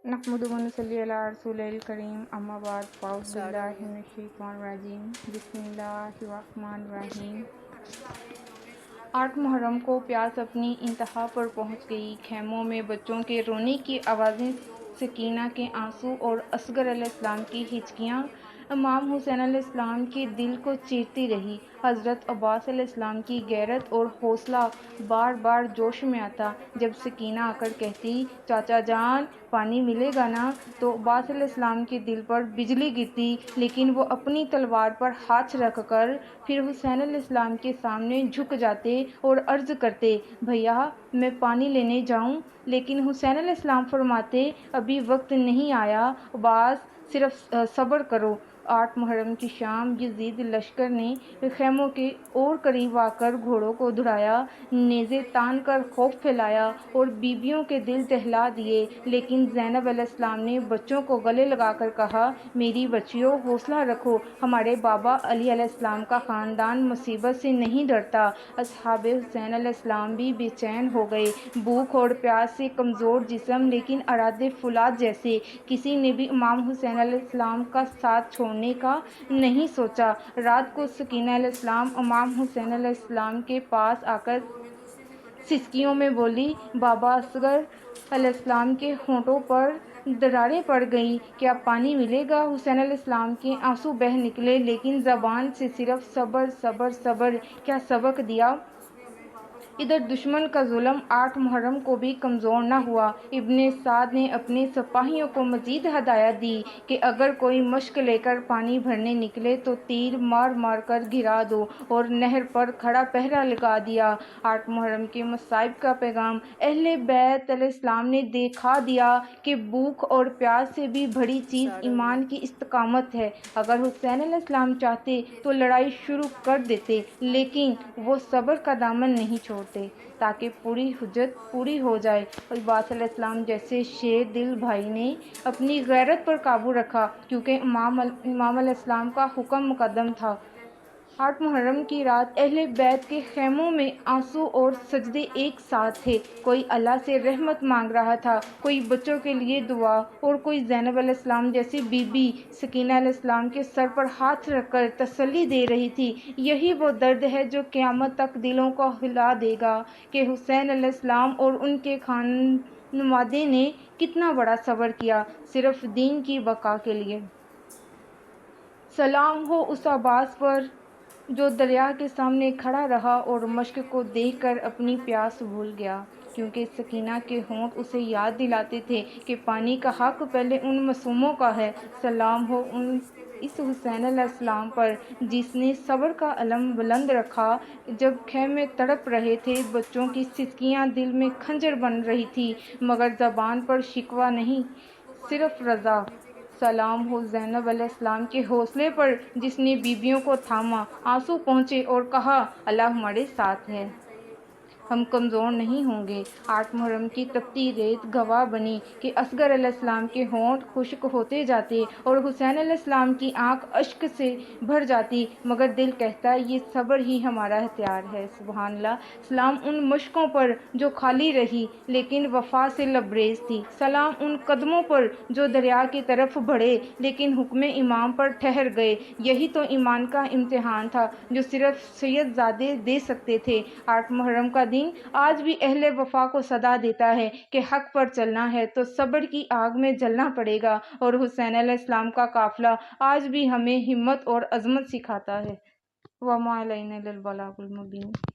نحمدہ و نصلی علی رسول الکریم، اما بعد، فاعوذ باللہ من الشیطان الرجیم، بسم اللہ الرحمن الرحیم۔ 8 محرم کو پیاس اپنی انتہا پر پہنچ گئی۔ خیموں میں بچوں کے رونے کی آوازیں، سکینہ کے آنسو اور اصغر علیہ السلام کی ہچکیاں امام حسین علیہ السلام کے دل کو چیرتی رہی۔ حضرت عباس علیہ السلام کی غیرت اور حوصلہ بار بار جوش میں آتا۔ جب سکینہ آ کر کہتی، چاچا جان پانی ملے گا نا، تو عباس علیہ السلام کے دل پر بجلی گرتی، لیکن وہ اپنی تلوار پر ہاتھ رکھ کر پھر حسین علیہ السلام کے سامنے جھک جاتے اور عرض کرتے، بھیا میں پانی لینے جاؤں؟ لیکن حسین علیہ السلام فرماتے، ابھی وقت نہیں آیا عباس، صرف صبر کرو۔ 8 محرم کی شام یزید لشکر نے خیموں کے اور قریب آ کر گھوڑوں کو دوڑایا، نیزے تان کر خوف پھیلایا اور بیویوں کے دل دہلا دیے، لیکن زینب علیہ السلام نے بچوں کو گلے لگا کر کہا، میری بچیوں حوصلہ رکھو، ہمارے بابا علی علیہ السلام کا خاندان مصیبت سے نہیں ڈرتا۔ اصحاب حسین علیہ السلام بھی بے چین ہو گئے، بھوک اور پیاس سے کمزور جسم لیکن ارادے فولاد جیسے۔ کسی نے بھی امام حسین علیہ السلام کا ساتھ چھوڑنے کا نہیں سوچا۔ رات کو سکینہ علیہ السلام امام حسین علیہ السلام کے پاس آ کر سسکیوں میں بولی، بابا اصغر علیہ السلام کے ہونٹوں پر دراڑیں پڑ گئیں، کیا پانی ملے گا؟ حسین علیہ السلام کے آنسو بہہ نکلے، لیکن زبان سے صرف صبر صبر صبر۔ کیا سبق دیا؟ ادھر دشمن کا ظلم 8 محرم کو بھی کمزور نہ ہوا۔ ابن سعد نے اپنے سپاہیوں کو مزید ہدایت دی کہ اگر کوئی مشک لے کر پانی بھرنے نکلے تو تیر مار مار کر گرا دو، اور نہر پر کھڑا پہرا لگا دیا۔ 8 محرم کے مصائب کا پیغام اہل بیت علیہ السلام نے دکھا دیا کہ بھوک اور پیاس سے بھی بڑی چیز ایمان کی استقامت ہے۔ اگر حسین علیہ السلام چاہتے تو لڑائی شروع کر دیتے، لیکن وہ صبر کا دامن نہیں چھوڑتے تاکہ پوری حجت پوری ہو جائے۔ عباس علیہ السلام جیسے شیر دل بھائی نے اپنی غیرت پر قابو رکھا، کیونکہ امام علیہ السلام کا حکم مقدم تھا۔ 8 محرم کی رات اہل بیت کے خیموں میں آنسو اور سجدے ایک ساتھ تھے۔ کوئی اللہ سے رحمت مانگ رہا تھا، کوئی بچوں کے لیے دعا، اور کوئی زینب علیہ السلام جیسی بی بی سکینہ علیہ السلام کے سر پر ہاتھ رکھ کر تسلی دے رہی تھی۔ یہی وہ درد ہے جو قیامت تک دلوں کو ہلا دے گا کہ حسین علیہ السلام اور ان کے خانوادے نے کتنا بڑا صبر کیا، صرف دین کی بقا کے لیے۔ سلام ہو اس عباس پر جو دریا کے سامنے کھڑا رہا اور مشک کو دیکھ کر اپنی پیاس بھول گیا، کیونکہ سکینہ کے ہونٹ اسے یاد دلاتے تھے کہ پانی کا حق پہلے ان معصوموں کا ہے۔ سلام ہو اس حسین علیہ السلام پر جس نے صبر کا علم بلند رکھا جب خیمے تڑپ رہے تھے، بچوں کی سسکیاں دل میں خنجر بن رہی تھی، مگر زبان پر شکوہ نہیں، صرف رضا۔ سلام ہو زینب علیہ السلام کے حوصلے پر جس نے بیویوں کو تھاما، آنسو پہنچے اور کہا، اللہ ہمارے ساتھ ہے، ہم کمزور نہیں ہوں گے۔ 8 محرم کی تپتی ریت گواہ بنی کہ اصغر علیہ السلام کے ہونٹ خشک ہوتے جاتے اور حسین علیہ السلام کی آنکھ اشک سے بھر جاتی، مگر دل کہتا، یہ صبر ہی ہمارا ہتھیار ہے۔ سبحان اللہ۔ سلام ان مشکوں پر جو خالی رہی لیکن وفا سے لبریز تھی۔ سلام ان قدموں پر جو دریا کی طرف بڑھے لیکن حکم امام پر ٹھہر گئے۔ یہی تو ایمان کا امتحان تھا جو صرف سید زادے دے سکتے تھے۔ 8 محرم کا دن آج بھی اہل وفا کو صدا دیتا ہے کہ حق پر چلنا ہے تو صبر کی آگ میں جلنا پڑے گا، اور حسین علیہ السلام کا قافلہ آج بھی ہمیں ہمت اور عظمت سکھاتا ہے۔ وَمَا عَلَيْنَا إِلَّا الْبَلَاغُ الْمُبِينُ۔